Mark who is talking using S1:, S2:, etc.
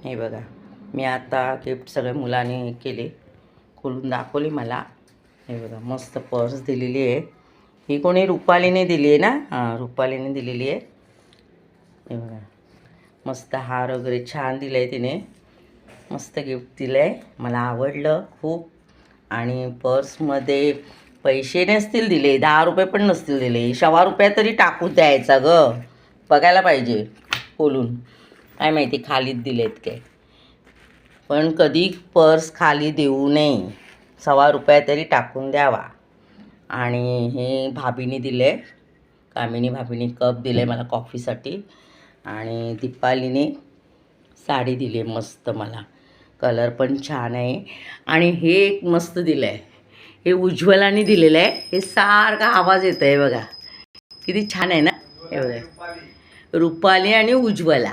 S1: हे बघा, मी आता गिफ्ट सगळे मुलांनी केले, खोलून दाखवली मला. हे बघा, मस्त पर्स दिलेली आहे. ही कोणी रुपालीने दिली आहे ना? हां, रुपालीने दिलेली आहे. हे बघा, मस्त हार वगैरे छान दिलं आहे तिने. मस्त गिफ्ट दिलं आहे, मला आवडलं खूप. आणि पर्समध्ये पैसे नसतील दिले, 10 रुपये पण नसतील दिले, 100 रुपये तरी टाकून द्यायचा गं. बघायला पाहिजे खोलून, काय माहिती खालीच दिलेत काय. पण कधी पर्स खाली देऊ नये, 100 रुपये तरी टाकून द्यावा. आणि हे भाभीने दिले, कामिनी भाभीने कप दिले मला कॉफीसाठी. आणि दीपालीने साडी दिली आहे मस्त मला, कलर पण छान आहे. आणि हे एक मस्त दिलं आहे, हे उज्ज्वलाने दिलेलं आहे. हे सारखा आवाज येतो आहे बघा, किती छान आहे ना. हे बघा, रुपाली आणि उज्ज्वला.